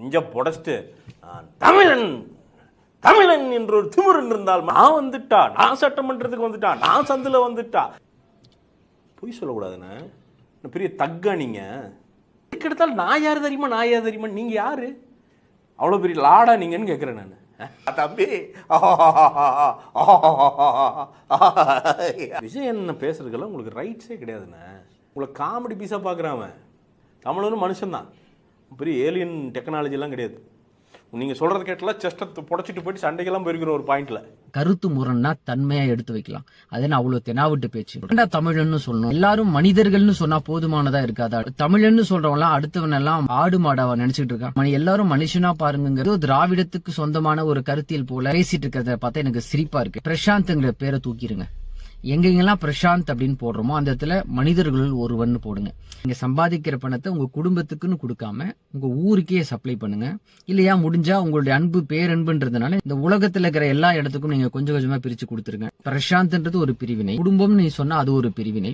நெஞ்ச புடைச்சிட்டு தமிழன் தமிழன் என்ற ஒரு திமிரன் இருந்தால் நான் வந்துட்டா, நான் சட்டமன்றத்துக்கு வந்துட்டா, நான் சந்தில வந்துட்டா. பொய் சொல்லக்கூடாதுண்ணே. பெரிய தக்கா நீங்க. எடுத்தாலும் நான் யார் தெரியுமா, நான் யார் தெரியுமா, நீங்க யாரு, அவ்வளோ பெரிய லாடா நீங்கன்னு கேட்குறேன் நான். தம்பி விஜய் என்ன பேசுறதுக்கெல்லாம் உங்களுக்கு ரைட்ஸே கிடையாதுண்ணே. உங்களை காமெடி பீஸாக பார்க்குறான். தமிழனும் மனுஷன்தான், பெரிய ஏலியன் டெக்னாலஜிலாம் கிடையாது. நீங்கள் சொல்கிறது கேட்டலாம் செஸ்ட்டை புடச்சிட்டு போயிட்டு சண்டைக்கெல்லாம் போயிருக்கிற ஒரு பாயிண்ட்ல கருத்து முரண்னா தன்மையா எடுத்து வைக்கலாம். அதே அவ்வளவு தெனாவிட்டு பேச்சு தமிழன்னு சொல்லணும். எல்லாரும் மனிதர்கள்னு சொன்னா போதுமானதா இருக்காதா? தமிழன்னு சொல்றவங்க அடுத்தவன் எல்லாம் ஆடு மாடாவா நினைச்சிட்டு இருக்கான். எல்லாரும் மனுஷனா பாருங்கிறது திராவிடத்துக்கு சொந்தமான ஒரு கருத்தியல் போல பேசிட்டு இருக்கிறத பார்த்தா எனக்கு சிரிப்பா இருக்கு. பிரசாந்த்ங்கிற பேரை தூக்கிருங்க. எங்கெங்கெல்லாம் பிரசாந்த் அப்படின்னு போடுறோமோ அந்த இடத்துல மனிதர்கள் ஒருவன் போடுங்க. நீங்க சம்பாதிக்கிற பணத்தை உங்க குடும்பத்துக்குன்னு கொடுக்காம உங்க ஊருக்கே சப்ளை பண்ணுங்க. இல்லையா முடிஞ்சா உங்களுடைய அன்பு பேரன்புன்றதுனால இந்த உலகத்துல இருக்கிற எல்லா இடத்துக்கும் நீங்க கொஞ்சம் கொஞ்சமா பிரிச்சு கொடுத்துருங்க. பிரசாந்த்ன்றது ஒரு பிரிவினை, குடும்பம்னு நீ சொன்னா அது ஒரு பிரிவினை.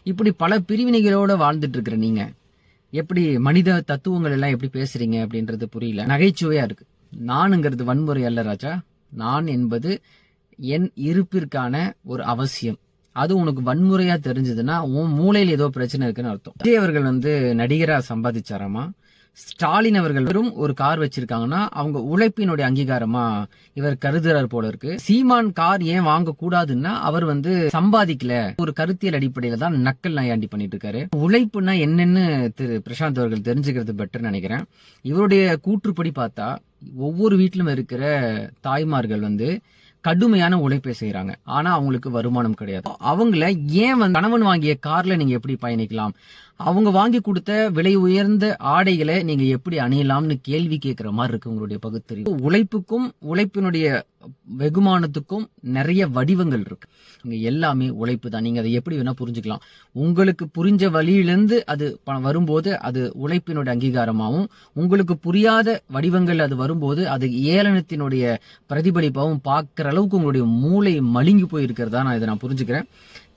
இப்படி பல பிரிவினைகளோட வாழ்ந்துட்டு இருக்கிற நீங்க எப்படி மனித தத்துவங்கள் எல்லாம் எப்படி பேசுறீங்க அப்படின்றது புரியல. நகைச்சுவையா இருக்கு. நானுங்கிறது வன்முறை அல்ல ராஜா. நான் என்பது என் இருப்பிற்கான ஒரு அவசியம். அது உனக்கு வன்முறையா தெரிஞ்சதுன்னா உன் மூளையில ஏதோ பிரச்சனை இருக்குன்னு அர்த்தம். விஜய் அவர்கள் நடிகரா சம்பாதிச்சாராமா. ஸ்டாலின் அவர்கள் வெறும் ஒரு கார் வச்சிருக்காங்கன்னா அவங்க உழைப்பினுடைய அங்கீகாரமா இவர் கருதுறார் போல இருக்கு. சீமான் கார் ஏன் வாங்க கூடாதுன்னா அவர் சம்பாதிக்கல, ஒரு கருத்தியல் அடிப்படையில தான் நக்கல் நையாண்டி பண்ணிட்டு இருக்காரு. உழைப்புனா என்னன்னு திரு பிரசாந்த் அவர்கள் தெரிஞ்சுக்கிறது பெட்டர் நினைக்கிறேன். இவருடைய கூற்றுப்படி பார்த்தா ஒவ்வொரு வீட்டிலும் இருக்கிற தாய்மார்கள் கடுமையான உழைப்பை செய்யறாங்க. ஆனா அவங்களுக்கு வருமானம் கிடையாது. அவங்கள ஏன் கணவன் வாங்கிய கார்ல நீங்க எப்படி பயணிக்கலாம், அவங்க வாங்கி கொடுத்த விலை உயர்ந்த ஆடைகளை நீங்க எப்படி அணியலாம்னு கேள்வி கேட்கிற மாதிரி இருக்கு உங்களுடைய பகுத்தறிவு. உழைப்புக்கும் உழைப்பினுடைய வெகுமானத்துக்கும் நிறைய வடிவங்கள் இருக்கு. இங்க எல்லாமே உழைப்பு தான். நீங்க அதை எப்படி வேணா புரிஞ்சுக்கலாம். உங்களுக்கு புரிஞ்ச வழியிலிருந்து அது வரும்போது அது உழைப்பினுடைய அங்கீகாரமாகவும், உங்களுக்கு புரியாத வடிவங்கள் அது வரும்போது அது ஏளனத்தினுடைய பிரதிபலிப்பாகவும் பார்க்கிற அளவுக்கு உங்களுடைய மூளை மழுங்கி போயிருக்கிறதா நான் புரிஞ்சுக்கிறேன்.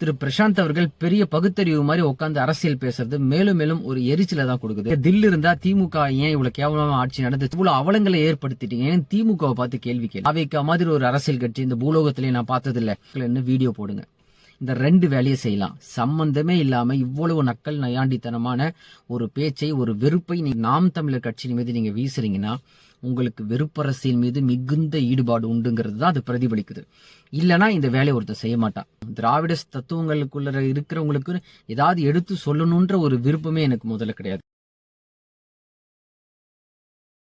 திரு பிரசாந்த் அவர்கள் பெரிய பகுத்தறிவு மாதிரி உட்கார்ந்து அரசியல் பேசுறது மேலும் மேலும் ஒரு எரிச்சலை தான் கொடுக்குது. தில் இருந்தா திமுக ஏன் இவ்வளவு கேவலமா ஆட்சி நடந்துச்சு, இவ்வளவு அவலங்களை ஏற்படுத்திட்டீங்க, திமுகவை பார்த்து கேள்வி கேள்வி. அவைக்க மாதிரி ஒரு அரசியல் கட்சி இந்த பூலோகத்திலேயே நான் பார்த்தது இல்ல. வீடியோ போடுங்க. இந்த 2 வேலையை செய்யலாம். சம்பந்தமே இல்லாம இவ்வளவு நக்கல் நையாண்டித்தனமான ஒரு பேச்சை, ஒரு வெறுப்பை நாம் தமிழர் கட்சியின் மீது நீங்க வீசுறீங்கன்னா உங்களுக்கு வெறுப்பரசியல் மீது மிகுந்த ஈடுபாடு உண்டுங்கிறது தான் அது பிரதிபலிக்குது. இல்லனா இந்த வேலையை ஒருத்தர் செய்ய மாட்டான். திராவிட தத்துவங்களுக்குள்ள இருக்கிறவங்களுக்கு ஏதாவது எடுத்து சொல்லணும்ன்ற ஒரு விருப்பமே எனக்கு முதல்ல கிடையாது.